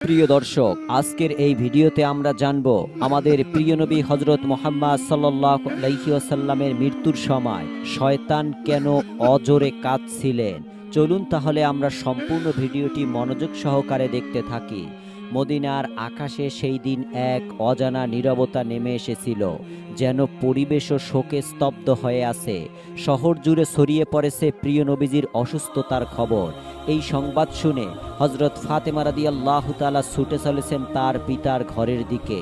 প্রিয় দর্শক, আজকের এই ভিডিওতে আমরা জানব আমাদের প্রিয় নবী হযরত মুহাম্মদ সাল্লাল্লাহু আলাইহি ওয়াসাল্লামের মৃত্যুর সময় শয়তান কেন অজোরে কাঁদছিলেন। চলুন তাহলে আমরা সম্পূর্ণ ভিডিওটি মনোযোগ সহকারে দেখতে থাকি। মদিনার আকাশে সেই দিন এক অজানা নীরবতা নেমে এসেছিল, যেন পরিবেশও শোকে স্তব্ধ হয়ে আছে। শহর জুড়ে ছড়িয়ে পড়েছে প্রিয় নবীজির অসুস্থতার খবর। এই সংবাদ শুনে হযরত ফাতেমা রাদিয়াল্লাহু তাআলা ছুটে চলেছেন তার পিতার ঘরের দিকে।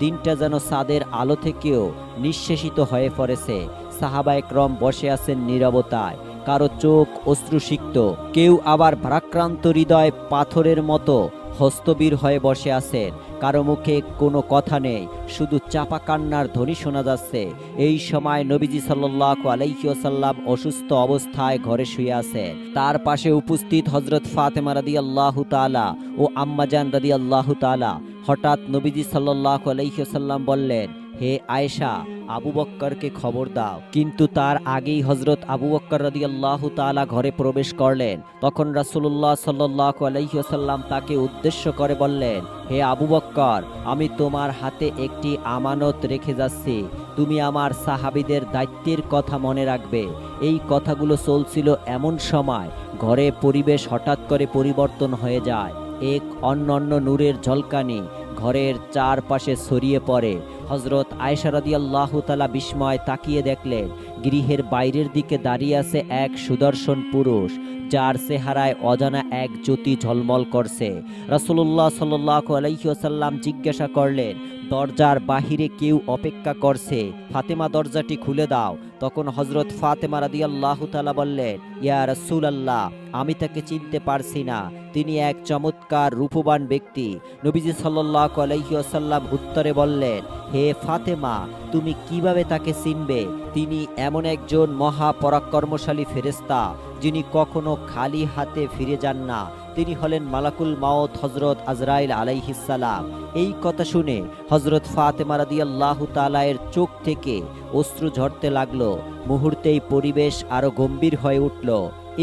দিনটা যেন চাঁদের আলো থেকেও নিঃশেষিত হয়ে পড়েছে। সাহাবায়ে কেরাম বসে আছেন নীরবতায়, কারো চোখ অশ্রুসিক্ত, কেউ আবার ভারাক্রান্ত হৃদয় পাথরের মতো হস্তবীর হয়ে বসে আছেন। কারো মুখে কোনো কথা নেই, শুধু চাপা কান্নার ধ্বনি শোনা যাচ্ছে। এই সময় নবীজি সাল্লাল্লাহু আলাইহি ওয়াসাল্লাম অসুস্থ অবস্থায় ঘরে শুয়ে আছেন। তার পাশে উপস্থিত হযরত ফাতেমা রাদিয়াল্লাহু তাআলা ও আম্মাজান রাদিয়াল্লাহু তাআলা। হঠাৎ নবীজি সাল্লাল্লাহু আলাইহি ওয়াসাল্লাম বললেন, হে আয়েশা, আবু বক্করকে খবর দাও। কিন্তু তার আগেই হযরত আবু বক্কর রাদিয়াল্লাহু তাআলা ঘরে প্রবেশ করলেন। তখন রাসূলুল্লাহ সাল্লাল্লাহু আলাইহি ওয়াসাল্লাম তাকে উদ্দেশ্য করে বললেন, হে আবু বক্কর, আমি তোমার হাতে একটি আমানত রেখে যাচ্ছি। তুমি আমার সাহাবীদের দায়িত্বের কথা মনে রাখবে। এই কথাগুলো চলছিল এমন সময় ঘরে পরিবেশ হঠাৎ করে পরিবর্তন হয়ে যায়। এক অনন্য নূরের ঝলকানি ঘরের চারপাশে ছড়িয়ে পড়ে। হযরত আয়েশা রাদিয়াল্লাহু তাআলা বিস্ময়ে তাকিয়ে দেখলেন, গৃহের বাইরের দিকে দাঁড়িয়ে আছে এক সুদর্শন পুরুষ, যার চেহারায় অজানা এক জ্যোতি ঝলমল করছে। রাসূলুল্লাহ সাল্লাল্লাহু আলাইহি ওয়াসাল্লাম জিজ্ঞাসা করলেন, দরজার বাহিরে কেউ অপেক্ষা করছে, ফাতেমা দরজাটি খুলে দাও। তখন হযরত ফাতেমা রাদিয়াল্লাহু তাআলা বললেন, ইয়া রাসূলুল্লাহ, আমি তাকে চিনতে পারছি না, তিনি এক চমৎকার রূপবান ব্যক্তি। নবীজি সাল্লাল্লাহু আলাইহি ওয়াসাল্লাম উত্তরে বললেন, হে ফাতেমা, তুমি কিভাবে তাকে চিনবে? তিনি এমন একজন মহাপরাক্রমশালী ফেরেশতা, যিনি কখনো খালি হাতে ফিরে যান না। তিনি হলেন মালাকুল মাউত হযরত আজরাইল আলাইহিস সালাম। এই কথা শুনে হযরত ফাতেমা রাদিয়াল্লাহু তাআলা এর চোখ থেকে অশ্রু ঝরতে লাগলো। মুহূর্তেই পরিবেশ আরো গম্ভীর হয়ে উঠল।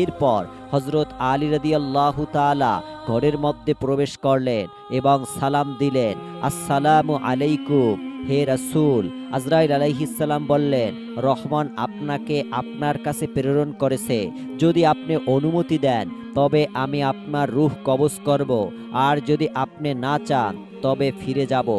এরপর হযরত আলী রাদিয়াল্লাহু তাআলা ঘরের মধ্যে প্রবেশ করলেন এবং সালাম দিলেন, আসসালামু আলাইকুম হে রাসূল। আজরাইল আলাইহিস সালাম বললেন, রহমান আপনাকে আপনার কাছে প্রেরণ করেছে। যদি আপনি অনুমতি দেন তবে আমি আপনার রূহ কবজ করব, আর যদি আপনি না চান তবে ফিরে যাব।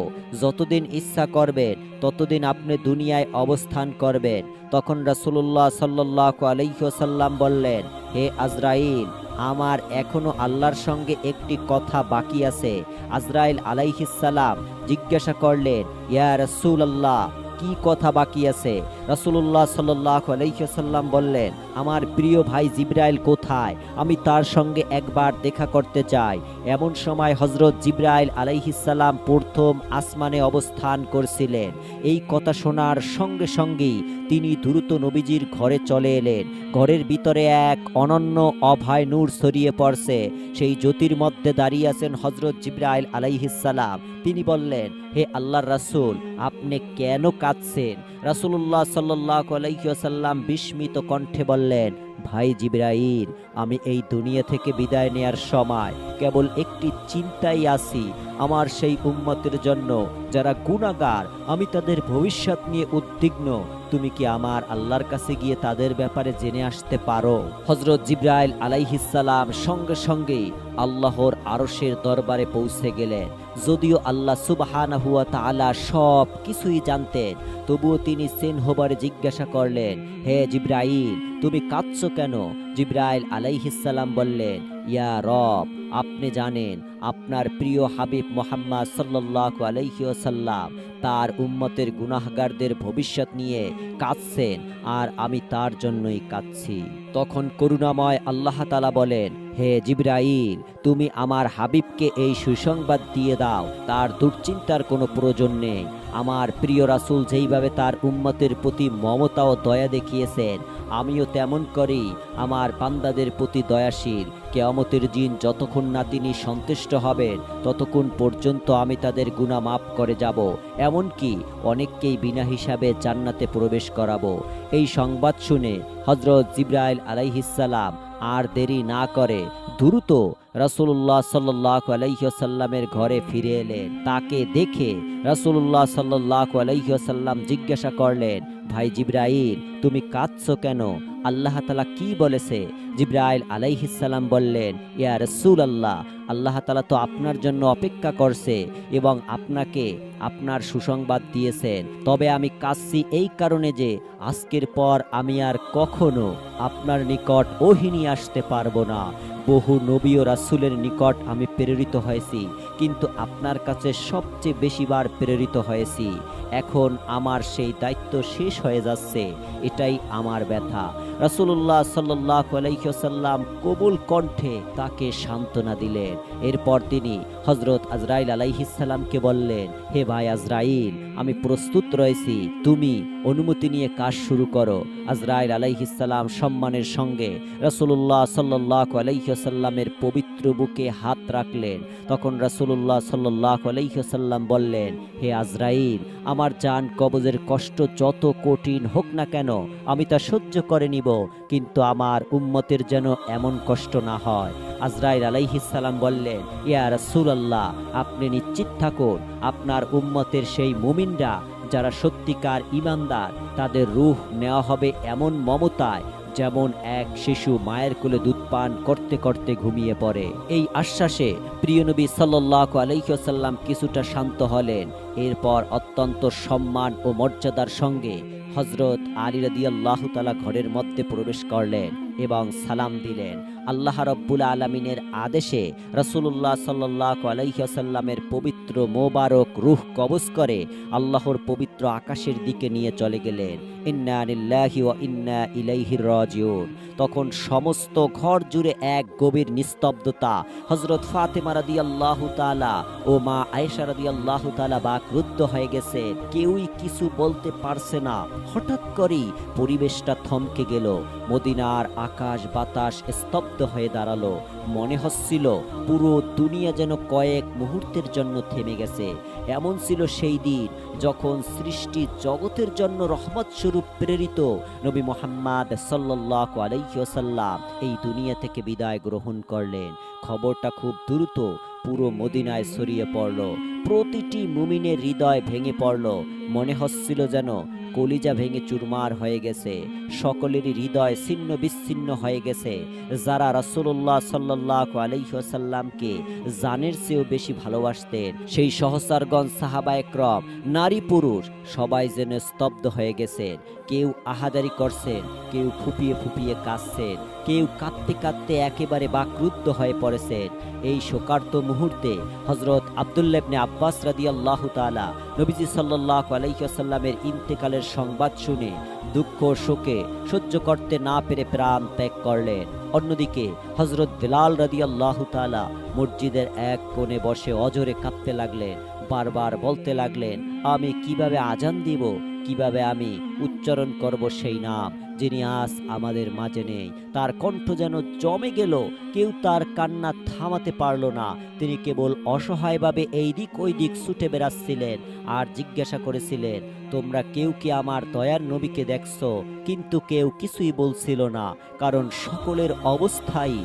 যতদিন ইচ্ছা করবেন ততদিন আপনি দুনিয়ায় অবস্থান করবেন। তখন রাসূলুল্লাহ সাল্লাল্লাহু আলাইহি ওয়াসাল্লাম বললেন, হে আজরাইল, আমার এখনো আল্লাহর সঙ্গে একটি কথা বাকি আছে। আজরাইল আলাইহিস সালাম জিজ্ঞাসা করলেন, ইয়া রাসূলুল্লাহ, কি কথা বাকি আছে? রাসূলুল্লাহ সাল্লাল্লাহু আলাইহি ওয়াসাল্লাম বললেন, আমার প্রিয় ভাই জিবরাইল কোথায়? আমি তার সঙ্গে একবার দেখা করতে চাই। এমন সময় হযরত জিবরাইল আলাইহিস সালাম প্রথম আসমানে অবস্থান করছিলেন। এই কথা শোনার সঙ্গে সঙ্গেই তিনি দ্রুত নবীজির ঘরে চলে এলেন। ঘরের ভিতরে এক অনন্য অভয় নূর ছড়িয়ে পড়ছে। সেই জ্যোতির মধ্যে দাঁড়িয়ে আছেন হযরত জিবরাইল আলাইহিস সালাম। তিনি বললেন, হে আল্লাহর রাসূল, আপনি কেন কাঁদছেন? রাসূলুল্লাহ সাল্লাল্লাহু আলাইহি ওয়াসাল্লাম বিস্মিত কণ্ঠে বললেন, ভাই জিবরাইল, আমি এই দুনিয়া থেকে বিদায় নেয়ার সময় কেবল একটি চিন্তাই আছি, আমার সেই উম্মতের জন্য যারা গুনাহগার, আমি তাদের ভবিষ্যৎ নিয়ে উদ্বিগ্ন। তুমি কি আমার আল্লাহর কাছে গিয়ে তাদের ব্যাপারে জেনে আসতে পারো? হযরত জিবরাইল আলাইহিস সালাম সঙ্গে সঙ্গেই আল্লাহর আরশের দরবারে পৌঁছে গেলেন। যদিও আল্লাহ সুবহানাহু ওয়া তাআলা সব কিছুই জানতেন, তবুও তিনি সেনহোবারে জিজ্ঞাসা করলেন, হে জিবরাইল, তুমি কাঁদছো কেন? জিবরাইল আলাইহিস সালাম বললেন, ইয়া রব, আপনি জানেন আপনার প্রিয় হাবিব মুহাম্মদ সাল্লাল্লাহু আলাইহি ওয়াসাল্লাম তার উম্মতের গুনাহগারদের ভবিষ্যৎ নিয়ে কাঁদছেন, আর আমি তার জন্যই কাঁদছি। তখন করুণাময় আল্লাহ তাআলা বলেন, হে জিবরাইল, তুমি আমার হাবিবকে এই সুসংবাদ দিয়ে দাও, তার দুশ্চিন্তার কোনো প্রয়োজন নেই। আমার প্রিয় রাসূল যেইভাবে তার উম্মতের প্রতি মমতা ও দয়া দেখিয়েছেন, আমিও তেমন করি আমার বান্দাদের প্রতি দয়াশীল। কিয়ামতের দিন যতক্ষণ না তিনি সন্তুষ্ট হবেন ততক্ষণ পর্যন্ত আমি তাদের গুনাহ মাফ করে যাব, এমনকি অনেককেই বিনা হিসাবে জান্নাতে প্রবেশ করাবো। এই সংবাদ শুনে হযরত জিবরাইল আলাইহিস সালাম আর দেরি না করে দ্রুত রাসূলুল্লাহ সাল্লাল্লাহু আলাইহি ওয়াসাল্লামের ঘরে ফিরে এলেন। তাকে দেখে রাসূলুল্লাহ সাল্লাল্লাহু আলাইহি ওয়াসাল্লাম জিজ্ঞাসা করলেন, ভাই জিবরাইল, তুমি কাঁদছো কেন? আল্লাহ তাআলা কি বলেছে? জিবরাইল আলাইহিস সালাম বললেন, ইয়া রাসূলুল্লাহ, আল্লাহ তাআলা তো আপনার জন্য অপেক্ষা করছে এবং আপনাকে আপনার সুসংবাদ দিয়েছেন। তবে আমি কাঁদছি এই কারণে যে আজকের পর আমি আর কখনো আপনার নিকট ওহী নিয়ে আসতে পারবো না। বহু নবী ও রাসূলের নিকট আমি প্রেরিত হয়েছি, কিন্তু আপনার কাছে সবচেয়ে বেশিবার প্রেরিত হয়েছি। এখন আমার সেই দায়িত্ব শেষ হয়ে যাচ্ছে, এটাই আমার ব্যথা। রাসূলুল্লাহ সাল্লাল্লাহু আলাইহি ওয়াসাল্লাম কবুল কণ্ঠে তাকে সান্ত্বনা দিলেন। এরপর তিনি হযরত আজরাইল আলাইহিস সালামকে বললেন, হে ভাই আজরাইল, আমি প্রস্তুত রয়েছি, তুমি অনুমতি নিয়ে কাজ শুরু করো। আজরাইল আলাইহিস সালাম সম্মানের সঙ্গে রাসূলুল্লাহ সাল্লাল্লাহু আলাইহি ওয়াসাল্লামের পবিত্র বুকে হাত রাখলেন। তখন রাসূলুল্লাহ সাল্লাল্লাহু আলাইহি ওয়াসাল্লাম বললেন, হে আজরাইল, আমার জান কবজের কষ্ট যত কঠিন হোক না কেন আমি তা সহ্য করে নিব, কিন্তু আমার উম্মতের যেন এমন কষ্ট না হয়। আজরাইল আলাইহিস সালাম বললেন, ইয়া রাসূলুল্লাহ, আপনি নিশ্চিত থাকুন, আপনার উম্মতের সেই মুমিনরা যারা সত্যিকার ঈমানদার, তাদের রূহ নেওয়া হবে এমন মমতায় যেমন এক শিশু মায়ের কোলে দুধ পান করতে করতে ঘুমিয়ে পড়ে। এই আশ্বাসে প্রিয় নবী সাল্লাল্লাহু আলাইহি ওয়াসাল্লাম কিছুটা শান্ত হলেন। এরপর অত্যন্ত সম্মান ও মর্যাদার সঙ্গে হযরত আলী রাদিয়াল্লাহু তাআলা ঘরের মধ্যে প্রবেশ করলেন এবং সালাম দিলেন। আল্লাহ রাব্বুল আলামিনের আদেশে রাসূলুল্লাহ সাল্লাল্লাহু আলাইহি ওয়াসাল্লামের পবিত্র মোবারক রূহ কবজ করে আল্লাহর পবিত্র আকাশের দিকে নিয়ে চলে গেলেন। ইন্না লিল্লাহি ওয়া ইন্না ইলাইহি রাজিউন। তখন সমস্ত ঘর জুড়ে এক গভীর নিস্তব্ধতা। হযরত ফাতেমা রাদিয়াল্লাহু তাআলা ও মা আয়েশা রাদিয়াল্লাহু তাআলা বাকরুদ্ধ হয়ে গেছে, কেউই কিছু বলতে পারছে না। হঠাৎ করেই পরিবেশটা থমকে গেল। মদিনার আকাশ বাতাস স্তব্ধ হয়ে দাঁড়ালো। মনে হচ্ছিল পুরো দুনিয়া যেন কয়েক মুহূর্তের জন্য থেমে গেছে। এমন ছিল সেই দিন যখন সৃষ্টি জগতের জন্য রহমত স্বরূপ প্রেরিত নবী মুহাম্মদ সাল্লাল্লাহু আলাইহি ওয়াসাল্লাম এই দুনিয়া থেকে বিদায় গ্রহণ করলেন। খবরটা খুব দ্রুত পুরো মদিনায় ছড়িয়ে পড়ল। প্রতিটি মুমিনের হৃদয় ভেঙে পড়ল। মনে হচ্ছিল যেন কলিজা ভেঙে চুরমার হয়ে গেছে। সকলেরই হৃদয় ছিন্ন বিচ্ছিন্ন হয়ে গেছে। যারা রাসূলুল্লাহ সাল্লাল্লাহু আলাইহি ওয়াসাল্লামকে জানের চেয়েও বেশি ভালোবাসতেন, সেই সহচরগণ সাহাবায়ে কেরাম, নারী পুরুষ সবাই যেন স্তব্ধ হয়ে গেছেন। কেউ আহাজারি করছেন, কেউ ফুপিয়ে ফুপিয়ে কাঁদছেন, কেউ কাঁদতে কাঁদতে একেবারে বাকরুদ্ধ হয়ে পড়েছেন। এই শোকার্ত মুহূর্তে হযরত আব্দুল্লাহ ইবনে আব্বাস রাদিয়াল্লাহু তাআলা নবীজি সাল্লাল্লাহু আলাইহি ওয়াসাল্লামের ইন্তেকালের সংবাদ শুনে দুঃখ শোকে সহ্য করতে না পেরে প্রাণ ত্যাগ করলেন। অন্যদিকে হযরত বিলাল রাদিয়াল্লাহু তাআলা মসজিদের এক কোণে বসে অজরে কাঁদতে লাগলেন। বারবার বলতে লাগলেন, আমি কিভাবে আজান দিব, কিভাবে আমি উচ্চারণ করব সেই নাম যিনি আজ আমাদের মাঝে নেই। তার কণ্ঠ যেন জমে গেল। কেউ তার কান্না থামাতে পারল না। তিনি কেবল অসহায়ভাবে এই দিক ওই দিক ছুটে বেড়াচ্ছিলেন আর জিজ্ঞাসা করেছিলেন, তোমরা কেউ কি আমার দয়ার নবীকে দেখছো? কিন্তু কেউ কিছুই বলছিল না, কারণ সকলের অবস্থাই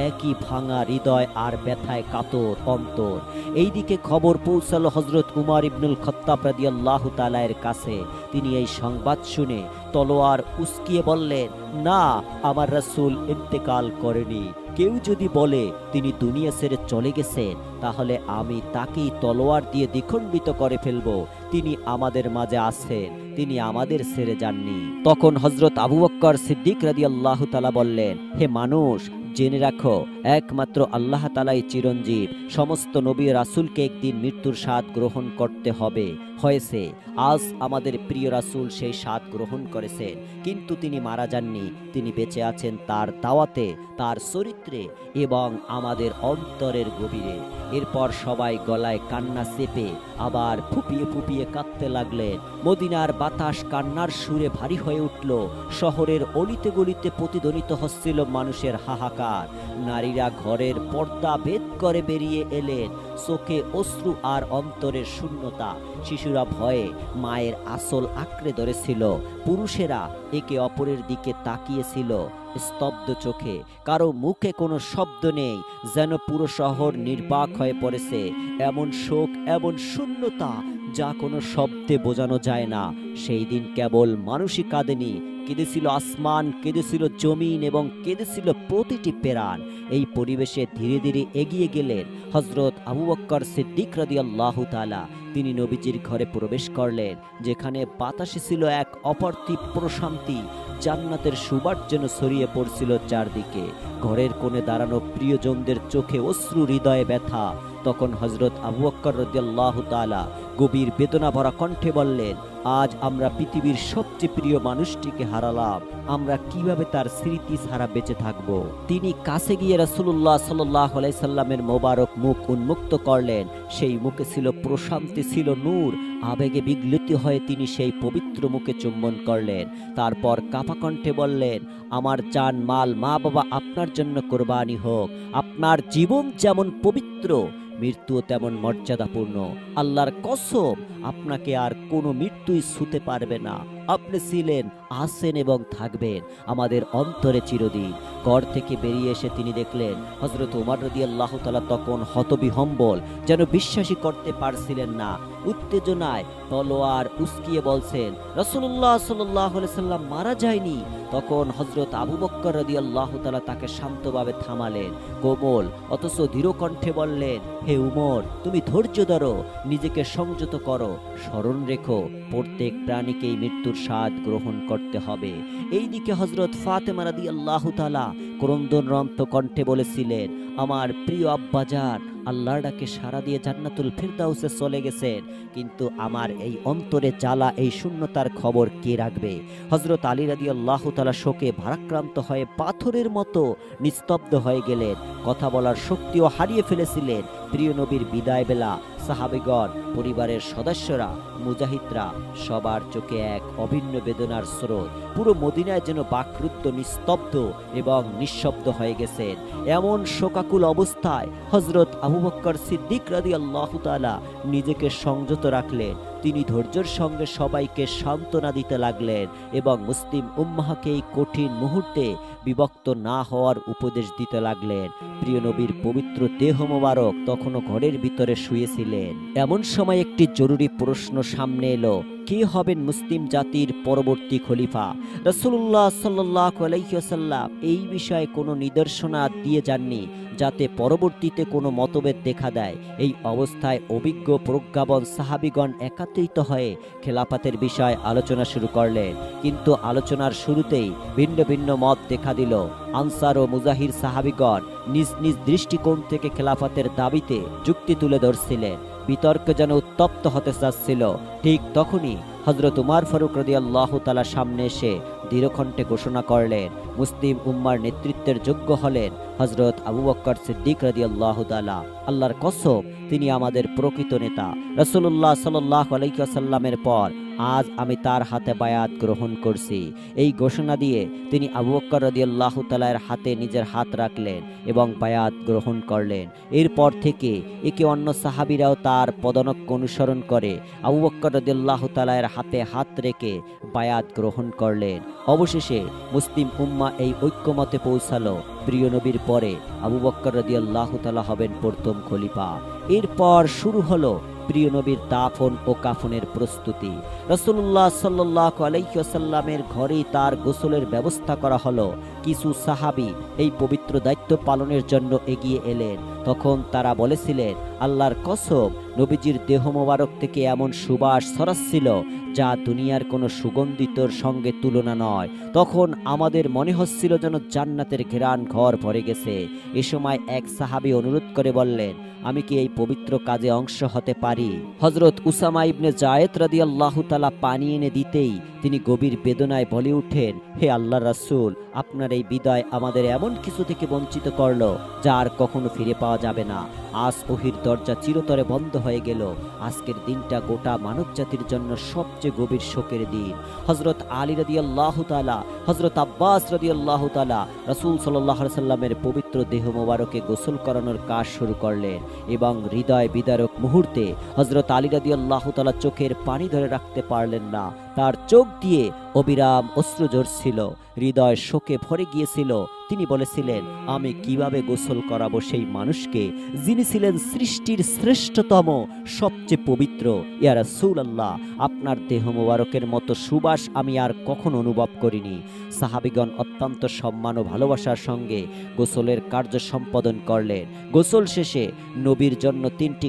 একই, ভাঙা হৃদয় আর ব্যথায় কাতর অন্তর। এইদিকে খবর পৌঁছালো হযরত উমর ইবনুল খাত্তাব রাদিয়াল্লাহু তাআলা এর কাছে। তিনি এই সংবাদ শুনে তলোয়ার উস্কিয়ে বললেন, না, আমার রাসূল ইন্তেকাল করেনি। কেউ যদি বলে তিনি দুনিয়া ছেড়ে চলে গেছেন, তাহলে আমি তাকেই তলোয়ার দিয়ে দ্বিখণ্ডিত করে ফেলব। তিনি আমাদের মাঝে আছেন, তিনি আমাদের ছেড়ে যাননি। তখন হযরত আবু বকর সিদ্দিক রাদিয়াল্লাহু তাআলা বললেন, হে মানুষ, জেনে রাখো, একমাত্র আল্লাহ তাআলাই চিরঞ্জীব। সমস্ত নবী রাসূলকে একদিন মৃত্যুর স্বাদ গ্রহণ করতে হবে, হয়েছে। আজ আমাদের প্রিয় রাসূল সেই স্বাদ গ্রহণ করেছেন, কিন্তু তিনি মারা যাননি। তিনি বেঁচে আছেন তার দাওয়াতে, তার চরিত্রে এবং আমাদের অন্তরের গভীরে। এরপর সবাই গলায় কান্না চেপে আবার ফুপিয়ে ফুপিয়ে কাঁদতে লাগলেন। মদিনার বাতাস কান্নার সুরে ভারী হয়ে উঠল। শহরের অলিতে গলিতে প্রতিধ্বনিত হচ্ছিল মানুষের হাহাকার হাহাকার। নারীরা ঘরের পর্দা ভেদ করে বেরিয়ে এলেন, চোখে অশ্রু আর অন্তরের শূন্যতা। শিশুরা ভয়ে মায়ের আঁচল আঁকড়ে ধরেছিল। পুরুষেরা একে অপরের দিকে তাকিয়েছিল স্তব্ধ চোখে। কারো মুখে কোনো শব্দ নেই, যেন পুরো শহর নির্বাক হয়ে পড়েছে। এমন শোক, এমন শূন্যতা যা কোনো শব্দে বোঝানো যায় না। সেই দিন কেবল মানুষই কাঁদেনি, কেঁদেছিল আসমান, কেঁদেছিল জমিন এবং কেঁদেছিল প্রতিটি প্রাণ। এই পরিবেশে ধীরে ধীরে এগিয়ে গেলেন হযরত আবু বকর সিদ্দিক রাদিয়াল্লাহু তাআলা। তিনি নবীজির ঘরে প্রবেশ করলেন, যেখানে বাতাসে ছিল এক অপার্থিব প্রশান্তি। জান্নাতের সুবাস যেন ছড়িয়ে পড়ছিল চারদিকে। ঘরের কোণে দাঁড়ানো প্রিয়জনদের চোখে অশ্রু, হৃদয়ে ব্যথা। তখন হযরত আবু বকর রাদিয়াল্লাহু তাআলা গভীর বেদনা ভরা কণ্ঠে বললেন, আজ আমরা পৃথিবীর সবচেয়ে প্রিয় মানুষটিকে হারালাম। আমরা কিভাবে তার স্মৃতি ছাড়া বেঁচে থাকব? তিনি কাছে গিয়ে রাসূলুল্লাহ সাল্লাল্লাহু আলাইহি সাল্লামের মোবারক মুখ উন্মুক্ত করলেন। সেই মুখে ছিল প্রশান্তি, ছিল নূর। আবেগে বিগলিত হয়ে তিনি সেই পবিত্র মুখে চুম্বন করলেন। তারপর কাঁপা কণ্ঠে বললেন, আমার জান মাল, মা বাবা আপনার জন্য কোরবানি হোক। আপনার জীবন যেমন পবিত্র, মৃত্যুও তেমন মর্যাদাপূর্ণ। আল্লাহর কসম, আপনাকে আর কোনো মৃত্যুই ছুঁতে পারবে না। আপনি ছিলেন, আছেন এবং থাকবেন আমাদের অন্তরে চিরদিন। ঘর থেকে বেরিয়ে এসে তিনি দেখলেন হযরত ওমর রাদিয়াল্লাহু তাআলা তখন হতবিহ্বল, যেন বিশ্বাসই করতে পারছিলেন না। উত্তেজনায় তলোয়ার উস্কিয়ে বলছেন, রাসূলুল্লাহ সাল্লাল্লাহু আলাইহি সাল্লাম মারা যায়নি। তখন হযরত আবু বকর রাদিয়াল্লাহু তাআলা তাকে শান্তভাবে থামালেন। কোমল অথচ দৃঢ় কণ্ঠে বললেন, হে উমর, তুমি ধৈর্য ধরো, নিজেকে সংযত করো। স্মরণ রেখো, প্রত্যেক প্রাণীকেই মৃত্যুর স্বাদ গ্রহণ করতে হবে। এইদিকে হযরত ফাতেমা রাদিয়াল্লাহু তাআলা ক্রন্দনরত কণ্ঠে বলেছিলেন, আমার প্রিয় আব্বাজান আল্লাহর ডাকে সাড়া দিয়ে জান্নাতুল ফিরদাউসে চলে গেছেন, কিন্তু আমার এই অন্তরে জ্বালা, এই শূন্যতার খবর কে রাখবে? হযরত আলী রাদিয়াল্লাহু তাআলা শোকে ভারাক্রান্ত হয়ে পাথরের মতো নিস্তব্ধ হয়ে গেলেন। কথা বলার শক্তিও হারিয়ে ফেলেছিলেন। প্রিয় নবীর বিদায় বেলা সাহাবীগণ, পরিবারের সদস্যরা, মুজাহিদরা সবার চোখে এক অভিন্ন বেদনার স্রোত। পুরো মদিনায় যেন বাকরুদ্ধ, নিস্তব্ধ এবং নিঃশব্দ হয়ে গেছেন। এমন শোকাকুল অবস্থায় হযরত আবু বকর সিদ্দিক রাদিয়াল্লাহু তাআলা নিজেকে সংযত রাখলেন। তিনি ধৈর্যের সঙ্গে সবাইকে সান্ত্বনা দিতে লাগলেন এবং মুসলিম উম্মাহকে এই কঠিন মুহূর্তে বিভক্ত না হওয়ার উপদেশ দিতে লাগলেন। প্রিয় নবীর পবিত্র দেহ মোবারক তখনও ঘরের ভিতরে শুয়েছিলেন। এমন সময় একটি জরুরি প্রশ্ন সামনে এলো, কে হবেন মুসলিম জাতির পরবর্তী খলিফা? রাসূলুল্লাহ সাল্লাল্লাহু আলাইহি ওয়াসাল্লাম এই বিষয়ে কোনো নির্দেশনা দিয়ে যাননি, যাতে পরবর্তীতে কোনো মতভেদ দেখা দেয়। এই অবস্থায় অভিজ্ঞ প্রজ্ঞাবন সাহাবীগণ একত্রিত হয়ে খেলাফতের বিষয়ে আলোচনা শুরু করলেন। কিন্তু আলোচনার শুরুতেই ভিন্ন ভিন্ন মত দেখা দিল। আনসার ও মুজাহির সাহাবীগণ নিজ নিজ দৃষ্টিকোণ থেকে খেলাফতের দাবিতে যুক্তি তুলে ধরছিলেন। বিতর্ক যেন উত্তপ্ত হতে চাচ্ছিল। ঠিক তখনই হযরত উমর ফারুক রাদিয়াল্লাহু তাআলা সামনে এসে দৃঢ়কণ্ঠে ঘোষণা করলেন, মুসলিম উম্মার নেতৃত্বের যোগ্য হলেন হযরত আবু বকর সিদ্দিক রাদিয়াল্লাহু তাআলা। আল্লাহর কসম, তিনি আমাদের প্রকৃত নেতা। রাসূলুল্লাহ সাল্লাল্লাহু আলাইহি ওয়াসাল্লামের পর আজ আমি তার হাতে বায়াত গ্রহণ করছি। এই ঘোষণা দিয়ে তিনি আবু বকর রাদিয়াল্লাহু তাআলার হাতে নিজের হাত রাখলেন এবং বায়াত গ্রহণ করলেন। এরপর থেকে একে অন্য সাহাবীরাও তার পদাঙ্ক অনুসরণ করে আবু বকর রাদিয়াল্লাহু তাআলার হাতে হাত রেখে বায়াত গ্রহণ করলেন। অবশেষে মুসলিম উম্মাহ এই ঐক্যমতে পৌঁছালো, প্রিয় নবীর পরে আবু বকর রাদিয়াল্লাহু তাআলা হবেন প্রথম খলিফা। এরপর শুরু হলো প্রিয় নবীর দাফন ও কাফনের প্রস্তুতি। রাসূলুল্লাহ সাল্লাল্লাহু আলাইহি ওয়াসাল্লামের ঘরেই তার গোসলের ব্যবস্থা করা হলো। কিছু সাহাবী এই পবিত্র দায়িত্ব পালনের জন্য এগিয়ে এলেন। তখন তারা বলেছিলেন, আল্লাহর কসম, নবীজির দেহ মোবারক থেকে এমন সুবাস ছড়াচ্ছিল যা দুনিয়ার কোনো সুগন্ধিতর সঙ্গে তুলনা নয়। তখন আমাদের মনে হচ্ছিল যেন জান্নাতের ঘেরান ঘর ভরে গেছে। এ সময় এক সাহাবী অনুরোধ করে বললেন, আমি কি এই পবিত্র কাজে অংশ হতে পারি? হযরত উসামা ইবনে যায়েদ রাদিয়াল্লাহু তাআলা পানি এনে দিতেই তিনি গভীর বেদনায় বলে উঠেন, হে আল্লাহর রাসূল, আপনার এই বিদায় আমাদের এমন কিছু থেকে বঞ্চিত করলো যা আর কখনো ফিরে পাওয়া যাবে না। আজ ওহির দরজা চিরতরে বন্ধ হয়ে গেল। আজকের দিনটা গোটা মানব জাতির জন্য সবচেয়ে গভীর শোকের দিন। হযরত আলী রাদিয়াল্লাহু তাআলা, হযরত আব্বাস রাদিয়াল্লাহু তাআলা রাসূল সাল্লাল্লাহু আলাইহি সাল্লামের পবিত্র দেহ মোবারকে গোসল করানোর কাজ শুরু করলেন এবং হৃদয় বিদারক মুহূর্তে হযরত আলী রাদিয়াল্লাহু তাআলা চোখের পানি ধরে রাখতে পারলেন না। তার চোখ দিয়ে অবিরাম অশ্রু ঝরছিল, হৃদয় শোকে ভরে গিয়েছিল। তিনি বলেছিলেন, আমি কিভাবে গোসল করাবো সেই মানুষকে যিনি ছিলেন সৃষ্টির শ্রেষ্ঠতম, সবচেয়ে পবিত্র। ইয়া রাসূলুল্লাহ, আপনার দেহ মোবারকের মতো সুবাস আমি আর কখনো অনুভব করিনি। সাহাবীগণ অত্যন্ত সম্মান ও ভালোবাসার সঙ্গে গোসলের কার্য সম্পাদন করলেন। গোসল শেষে নবীর জন্য 3টি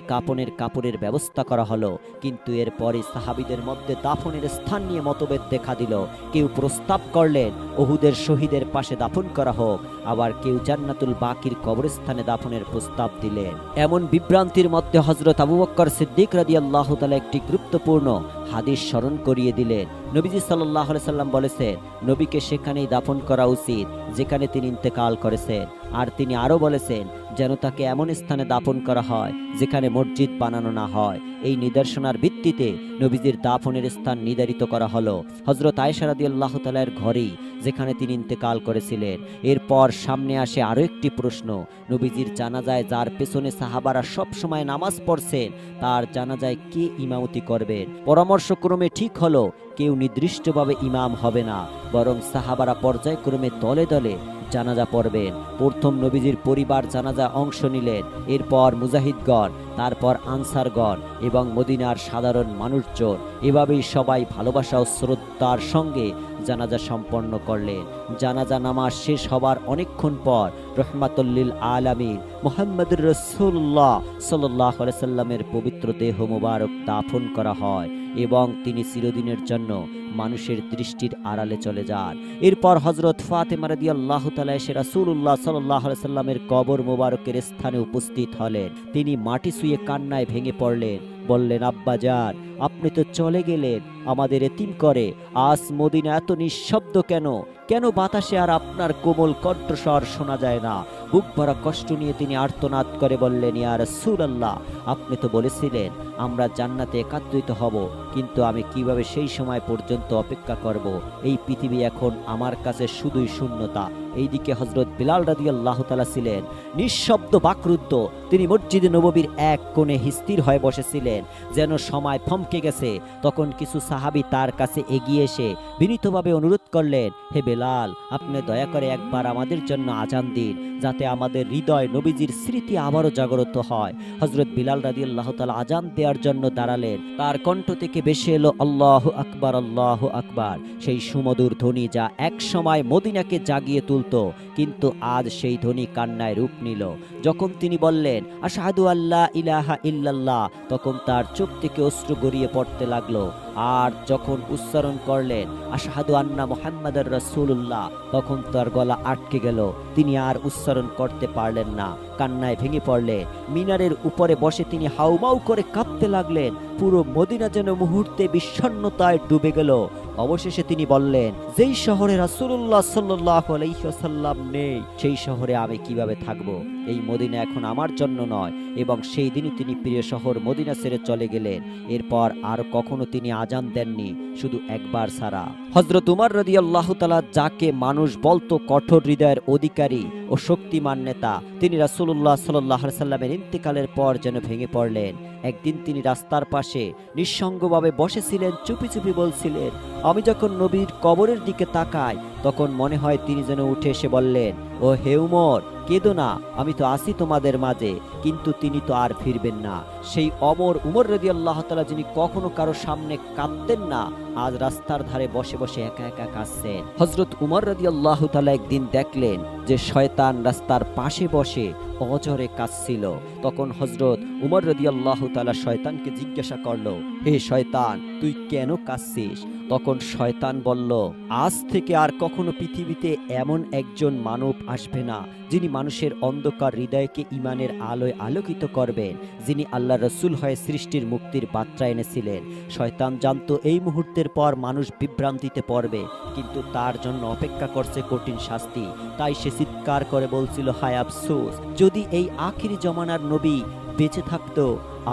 কাপড়ের ব্যবস্থা করা হলো, কিন্তু এরপরে সাহাবীদের মধ্যে দাফনের স্থান নিয়ে মতভেদ দেখা দিল। কেউ প্রস্তাব করলেন উহুদের শহীদের পাশে দাফন করা হোক, আবার কেউ জান্নাতুল বাকির কবরস্থানে দাফনের প্রস্তাব দিলেন। এমন বিভ্রান্তির মধ্যে হযরত আবু বকর সিদ্দিক রাদিয়াল্লাহু তাআলা একটি গুরুত্বপূর্ণ হাদিস স্মরণ করিয়ে দিলেন। নবীজি সাল্লাল্লাহু আলাইহি সাল্লাম বলেছেন, নবীকে সেখানেই দাফন করা উচিত যেখানে তিনি ইন্তেকাল করেছেন। আর তিনি আরো বলেছেন যেন তাকে এমন স্থানে দাফন করা হয় যেখানে মসজিদ বানানো না হয়। এই নিদর্শনার ভিত্তিতে নবীজির দাফনের স্থান নির্ধারিত করা হলো হযরত আয়েশা রাদিয়াল্লাহু তাআলার ঘরেই, যেখানে তিনি ইন্তেকাল করেছিলেন। এরপর সামনে আসে আরো একটি প্রশ্ন, নবীজির জানাজায় যার পেছনে সাহাবারা সব সময় নামাজ পড়ছেন তার জানাজায় কে ইমামতি করবেন? পরামর্শক্রমে ঠিক হলো কেউ নির্দিষ্টভাবে ইমাম হবে না, বরং সাহাবারা পর্যায়ক্রমে দলে দলে জানাজা পড়বেন। প্রথম নবীজির পরিবার জানাজা অংশ নিলেন, এরপর মুজাহিদগণ, তারপর আনসারগণ এবং মদিনার সাধারণ মানুষজন। এভাবেই সবাই ভালোবাসা ও শ্রদ্ধার সঙ্গে জানাজা সম্পন্ন করলেন। জানাজা নামাজ শেষ হবার অনেকক্ষণ পর রহমাতুল লিল আলামিন মুহাম্মদুর রাসূলুল্লাহ সাল্লাল্লাহু আলাইহি সাল্লামের পবিত্র দেহ মোবারক দাফন করা হয় এবং তিনি চিরদিনের জন্য মানুষের দৃষ্টির আড়ালে চলে যান। এরপর হযরত ফাতেমা রাদিয়াল্লাহু তাআলা এসে রাসূলুল্লাহ সাল্লাল্লাহু আলাইহি সাল্লামের কবর মোবারকের স্থানে উপস্থিত হলেন। তিনি মাটি ছুঁয়ে কান্নায় ভেঙে পড়লেন, বললেন, আব্বাজান, আপনি তো চলে গেলেন আমাদের এতিম করে। আজ মদিনা এত নিঃশব্দ কেন? কেন বাতাসে আর আপনার কোমল কণ্ঠস্বর শোনা যায় না? বুক ভরা কষ্ট নিয়ে তিনি আর্তনাদ করে বললেন, ইয়া রাসূলুল্লাহ, আপনি তো বলেছিলেন আমরা জান্নাতে একত্রিত হব, কিন্তু আমি কিভাবে সেই সময় পর্যন্ত অপেক্ষা করব? এই পৃথিবী এখন আমার কাছে শুধুই শূন্যতা। এইদিকে হযরত বিলাল রাদিয়াল্লাহু তাআলা ছিলেন নিঃশব্দ বাকরুদ্ধ। তিনি মসজিদে নববীর এক কোণে স্থির হয়ে বসেছিলেন, যেন সময় থমকে গেছে। তখন কিছু সাহাবী তার কাছে এগিয়ে এসে বিনীতভাবে অনুরোধ করলেন, হে বেলাল, আপনি দয়া করে একবার আমাদের জন্য আজান দিন, যাতে আমাদের হৃদয় নবীজির স্মৃতি আবারও জাগ্রত হয়। হযরত বিলাল রাদিয়াল্লাহু তাআলা আজান দেওয়ার জন্য দাঁড়ালেন। তার কণ্ঠ থেকে ভেসে এলো আল্লাহু আকবার, আল্লাহু আকবার, সেই সুমধুর ধ্বনি যা এক সময় মদিনাকে জাগিয়ে তুলতো, কিন্তু আজ সেই ধ্বনি কান্নায় রূপ নিল। যখন তিনি বললেন, আশহাদু আল্লা ইলাহা ইল্লাল্লাহ, তখন তার চোখ থেকে অশ্রু গড়িয়ে পড়তে লাগলো। আর যখন উচ্চারণ করলেন, আশহাদু আন্না মুহাম্মাদুর রাসূলুল্লাহ, তখন তার গলা আটকে গেল। তিনি আর উচ্চারণ করতে পারলেন না, কান্নায় ভেঙে পড়লেন। মিনারের উপরে বসে তিনি হাউমাউ করে কাঁদতে লাগলেন। পুরো মদিনা যেন মুহূর্তে বিষণ্ণতায় ডুবে গেল। অবশেষে তিনি বললেন, যেই শহরে রাসূলুল্লাহ সাল্লাল্লাহু আলাইহি ওয়াসাল্লাম নেই, সেই শহরে আমি কিভাবে থাকব? এই মদিনা এখন আমার জন্য নয়। এবং সেই দিনই তিনি প্রিয় শহর মদিনা ছেড়ে চলে গেলেন। এরপর আর কখনো তিনি আজান দেননি, শুধু একবার ছাড়া। হযরত উমর রাদিয়াল্লাহু তাআলা, যাকে মানুষ বলতো কঠোর হৃদয়ের অধিকারী ও শক্তিমান নেতা, তিনি রাসূলুল্লাহ সাল্লাল্লাহু আলাইহি সাল্লামের ইন্তেকালের পর যেন ভেঙে পড়লেন। একদিন তিনি রাস্তার পাশে নিঃসঙ্গভাবে বসেছিলেন, চুপি চুপি বলছিলেন, আমি যখন নবীর কবরের দিকে তাকাই তখন মনে হয় তিনি যেন উঠে এসে বললেন, ও হে উমর, কেঁদো না, আমি তো আছি তোমাদের মাঝে। কিন্তু তিনি তো আর ফিরবেন না। সেই অমর উমর রাদিয়াল্লাহু তাআলা, যিনি কখনো কারো সামনে কাঁদতেন না, আজ রাস্তার ধারে বসে বসে একা একা কাঁদছেন। হযরত উমর রাদিয়াল্লাহু তাআলা একদিন দেখলেন যে শয়তান রাস্তার পাশে বসে অজরে কাঁদছিল। তখন হযরত উমর রাদিয়াল্লাহু তাআলা শয়তানকে জিজ্ঞাসা করলো, হে শয়তান, তুই কেন কাঁদছিস? তখন শয়তান বলল, আজ থেকে আর কখনো পৃথিবীতে এমন একজন মানব আসবে না যিনি মানুষের অন্ধকার হৃদয়কে ঈমানের আলোয় আলোকিত করবেন, যিনি আল্লাহর রাসূল হয়ে সৃষ্টির মুক্তির বার্তা এনেছিলেন। শয়তান জানতো এই মুহূর্তের পর মানুষ বিভ্রান্তিতে পড়বে, কিন্তু তার জন্য অপেক্ষা করছে কঠিন শাস্তি। তাই সে চিৎকার করে বলছিল, হায় আফসোস, যদি এই আখিরি জমানার নবী বেঁচে থাকতো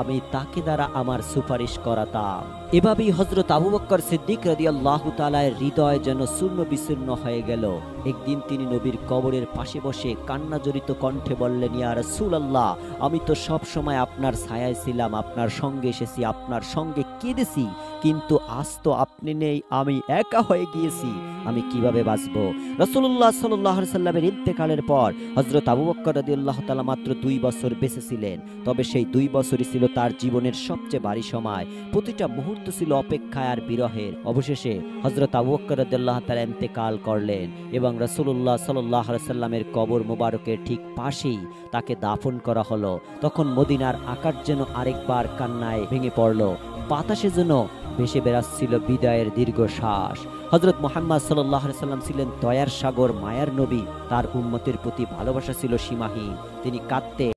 আমি তাকে দ্বারা আমার সুপারিশ করাতাম। এভাবেই হযরত আবু বকর সিদ্দিক রাদিয়াল্লাহু তাআলার হৃদয় যেন চূর্ণ বিচূর্ণ হয়ে গেল। একদিন তিনি নবীর কবরের পাশে বসে কান্নাজড়িত কণ্ঠে বললেন, ইয়া রাসূলুল্লাহ, আমি তো সব সময় আপনার ছায়ায় ছিলাম, আপনার সঙ্গে এসেছি, আপনার সঙ্গে কেঁদেছি, কিন্তু আজ তো আপনি নেই, আমি একা হয়ে গিয়েছি, আমি কিভাবে বাঁচব? রাসূলুল্লাহ সাল্লাল্লাহু আলাইহি সাল্লামের ইন্তেকালের পর হযরত আবু বকর রাদিয়াল্লাহু তাআলা মাত্র 2 বছর বেঁচে ছিলেন। তবে সেই 2 বছরই ছিল তার জীবনের সবচেয়ে ভারী সময়। প্রতিটা মুহূর্ত ছিল অপেক্ষায় আর বিরহের। অবশেষে হযরত আবু বকর রাদিয়াল্লাহু তাআলা ইন্তেকাল করলেন এবং রাসূলুল্লাহ সাল্লাল্লাহু আলাইহি সাল্লামের কবর মোবারকের ঠিক পাশেই তাকে দাফন করা হলো। তখন মদিনার আকাশ যেন আরেকবার কান্নায় ভেঙে পড়ল। বাতাসে যেন ভেসে বেড়াচ্ছিল বিদায়ের দীর্ঘশ্বাস। হযরত মুহাম্মদ সাল্লাল্লাহু আলাইহি সাল্লাম ছিলেন দয়ার সাগর, মায়ার নবী। তার উম্মতের প্রতি ভালোবাসা ছিল সীমাহীন। তিনি কাঁদতেন